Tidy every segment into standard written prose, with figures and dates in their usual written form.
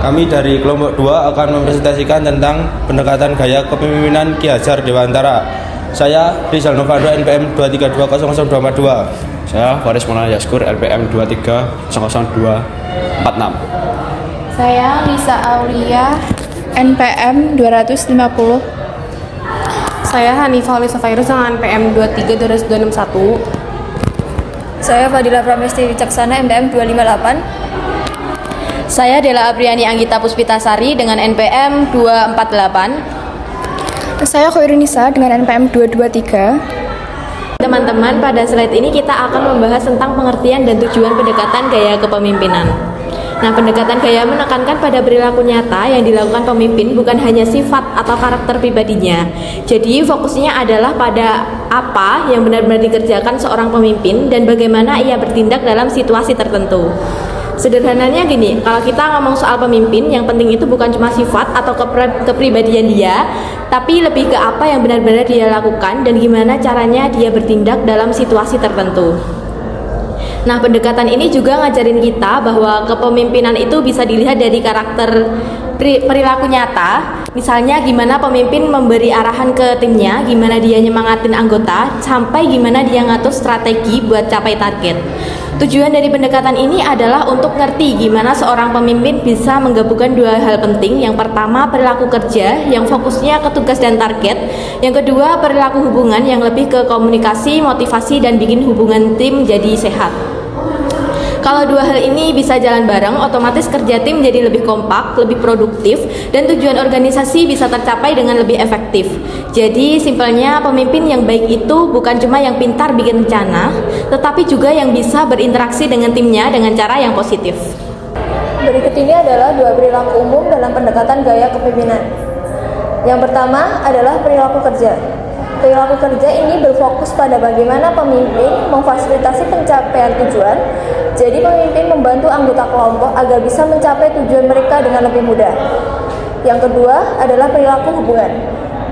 Kami dari kelompok 2 akan mempresentasikan tentang pendekatan gaya kepemimpinan Ki Hajar Dewantara. Saya Rizal Novando, NPM 2320002. Saya Faris Maulana Yaskur, LPM 2300246. Saya Lisa Aulia, NPM 250. Saya Hanifah Alisa Fairuz dengan NPM 23261. Saya Fadila Pramesti Wicaksana, NPM 258. Saya Dela Apriani Anggita Puspitasari dengan NPM 248. Saya Khairunisa dengan NPM 223. Teman-teman, pada slide ini kita akan membahas tentang pengertian dan tujuan pendekatan gaya kepemimpinan. Nah, pendekatan gaya menekankan pada perilaku nyata yang dilakukan pemimpin, bukan hanya sifat atau karakter pribadinya. Jadi, fokusnya adalah pada apa yang benar-benar dikerjakan seorang pemimpin dan bagaimana ia bertindak dalam situasi tertentu. Sederhananya gini, kalau kita ngomong soal pemimpin, yang penting itu bukan cuma sifat atau kepribadian dia, tapi lebih ke apa yang benar-benar dia lakukan dan gimana caranya dia bertindak dalam situasi tertentu. Nah, pendekatan ini juga ngajarin kita bahwa kepemimpinan itu bisa dilihat dari karakter perilaku nyata. Misalnya gimana pemimpin memberi arahan ke timnya, gimana dia nyemangatin anggota, sampai gimana dia ngatur strategi buat capai target. Tujuan dari pendekatan ini adalah untuk ngerti gimana seorang pemimpin bisa menggabungkan dua hal penting. Yang pertama, perilaku kerja yang fokusnya ke tugas dan target. Yang kedua, perilaku hubungan yang lebih ke komunikasi, motivasi, dan bikin hubungan tim jadi sehat. Kalau dua hal ini bisa jalan bareng, otomatis kerja tim jadi lebih kompak, lebih produktif, dan tujuan organisasi bisa tercapai dengan lebih efektif. Jadi simpelnya, pemimpin yang baik itu bukan cuma yang pintar bikin rencana, tetapi juga yang bisa berinteraksi dengan timnya dengan cara yang positif. Berikut ini adalah dua perilaku umum dalam pendekatan gaya kepemimpinan. Yang pertama adalah perilaku kerja. Perilaku kerja ini berfokus pada bagaimana pemimpin memfasilitasi pencapaian tujuan. Jadi pemimpin membantu anggota kelompok agar bisa mencapai tujuan mereka dengan lebih mudah. Yang kedua adalah perilaku hubungan.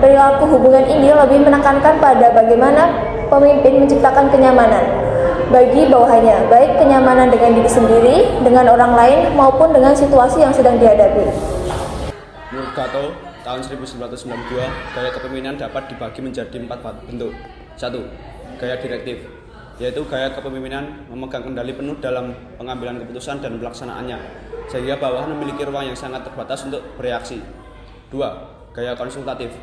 Perilaku hubungan ini lebih menekankan pada bagaimana pemimpin menciptakan kenyamanan bagi bawahannya, baik kenyamanan dengan diri sendiri, dengan orang lain, maupun dengan situasi yang sedang dihadapi. Menurut Cato, tahun 1992, gaya kepemimpinan dapat dibagi menjadi 4 bentuk. 1. Gaya direktif, yaitu gaya kepemimpinan memegang kendali penuh dalam pengambilan keputusan dan pelaksanaannya, sehingga bawahan memiliki ruang yang sangat terbatas untuk bereaksi. 2. Gaya konsultatif,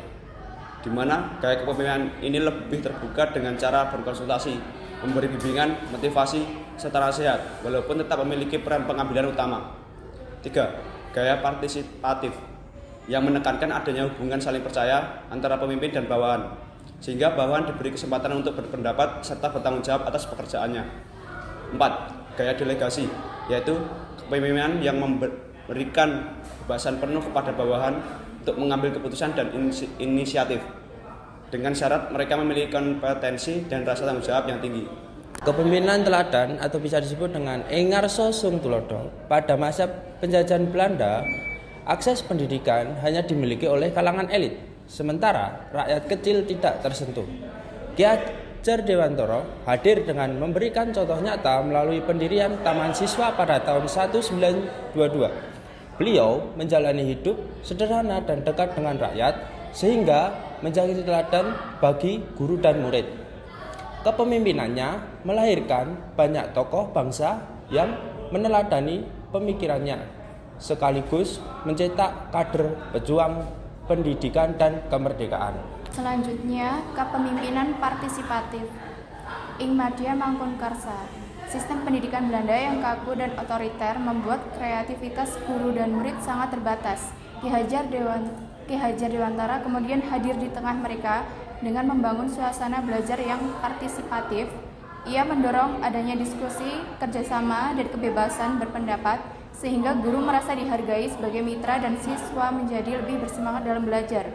di mana gaya kepemimpinan ini lebih terbuka dengan cara berkonsultasi, memberi bimbingan, motivasi, secara sehat, walaupun tetap memiliki peran pengambilan utama. 3. Gaya partisipatif, yang menekankan adanya hubungan saling percaya antara pemimpin dan bawahan, sehingga bawahan diberi kesempatan untuk berpendapat serta bertanggung jawab atas pekerjaannya. 4. Gaya delegasi, yaitu kepemimpinan yang memberikan kebebasan penuh kepada bawahan untuk mengambil keputusan dan inisiatif, dengan syarat mereka memiliki kompetensi dan rasa tanggung jawab yang tinggi. Kepemimpinan teladan atau bisa disebut dengan Engarso Sung Tulodo. Pada masa penjajahan Belanda, akses pendidikan hanya dimiliki oleh kalangan elit, sementara rakyat kecil tidak tersentuh. Ki Hajar Dewantara hadir dengan memberikan contoh nyata melalui pendirian Taman Siswa pada tahun 1922. Beliau menjalani hidup sederhana dan dekat dengan rakyat, sehingga menjadi teladan bagi guru dan murid. Kepemimpinannya melahirkan banyak tokoh bangsa yang meneladani pemikirannya, sekaligus mencetak kader pejuang pendidikan dan kemerdekaan. Selanjutnya, kepemimpinan partisipatif. Ing Madya Mangkunkarsa. Sistem pendidikan Belanda yang kaku dan otoriter membuat kreativitas guru dan murid sangat terbatas. Ki Hajar Dewantara kemudian hadir di tengah mereka dengan membangun suasana belajar yang partisipatif. Ia mendorong adanya diskusi, kerjasama, dan kebebasan berpendapat, sehingga guru merasa dihargai sebagai mitra dan siswa menjadi lebih bersemangat dalam belajar.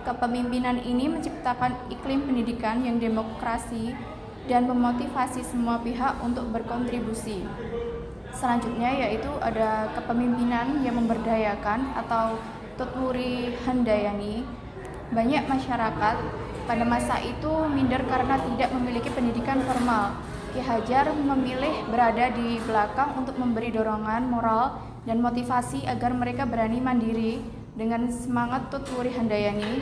Kepemimpinan ini menciptakan iklim pendidikan yang demokrasi dan memotivasi semua pihak untuk berkontribusi. Selanjutnya yaitu ada kepemimpinan yang memberdayakan atau Tutwuri Handayani. Banyak masyarakat pada masa itu minder karena tidak memiliki pendidikan formal. Ki Hajar memilih berada di belakang untuk memberi dorongan moral dan motivasi agar mereka berani mandiri. Dengan semangat Tutwuri Handayani,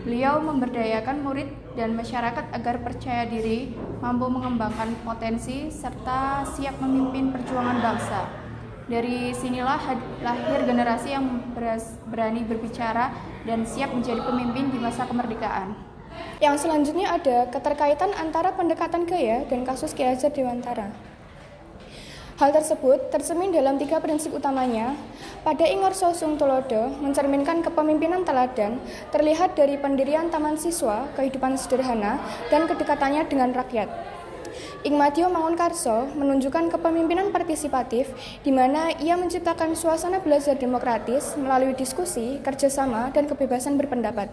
beliau memberdayakan murid dan masyarakat agar percaya diri, mampu mengembangkan potensi, serta siap memimpin perjuangan bangsa. Dari sinilah lahir generasi yang berani berbicara dan siap menjadi pemimpin di masa kemerdekaan. Yang selanjutnya ada keterkaitan antara pendekatan gaya dan kasus Ki Hajar Dewantara. Hal tersebut tercermin dalam 3 prinsip utamanya. Pada Ingarso Sung Tulodo mencerminkan kepemimpinan teladan, terlihat dari pendirian taman siswa, kehidupan sederhana, dan kedekatannya dengan rakyat. Ing Madya Mangunkarso menunjukkan kepemimpinan partisipatif, di mana ia menciptakan suasana belajar demokratis melalui diskusi, kerjasama, dan kebebasan berpendapat.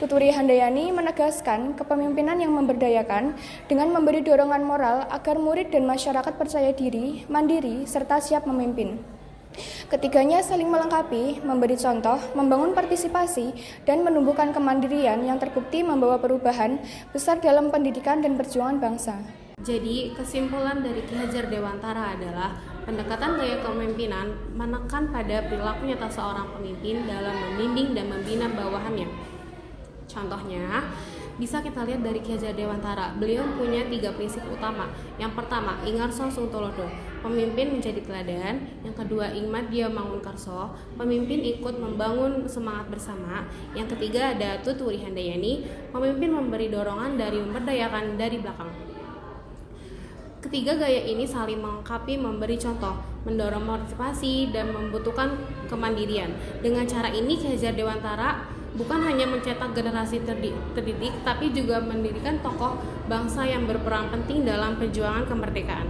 Tutwuri Handayani menegaskan kepemimpinan yang memberdayakan dengan memberi dorongan moral agar murid dan masyarakat percaya diri, mandiri, serta siap memimpin. Ketiganya saling melengkapi, memberi contoh, membangun partisipasi, dan menumbuhkan kemandirian yang terbukti membawa perubahan besar dalam pendidikan dan perjuangan bangsa. Jadi, kesimpulan dari Ki Hajar Dewantara adalah pendekatan gaya kepemimpinan menekan pada perilaku nyata seorang pemimpin dalam membimbing dan membina bawahannya. Contohnya, bisa kita lihat dari Ki Hajar Dewantara. Beliau punya 3 prinsip utama. Yang pertama, Ingarso Sung Tulodo, pemimpin menjadi teladan. Yang kedua, Ing Madya Mangunkarso, pemimpin ikut membangun semangat bersama. Yang ketiga ada Tutwuri Handayani, pemimpin memberi dorongan dari memberdayakan dari belakang. Ketiga gaya ini saling melengkapi, memberi contoh, mendorong partisipasi, dan membutuhkan kemandirian. Dengan cara ini, Ki Hajar Dewantara bukan hanya mencetak generasi terdidik, tapi juga mendirikan tokoh bangsa yang berperan penting dalam perjuangan kemerdekaan.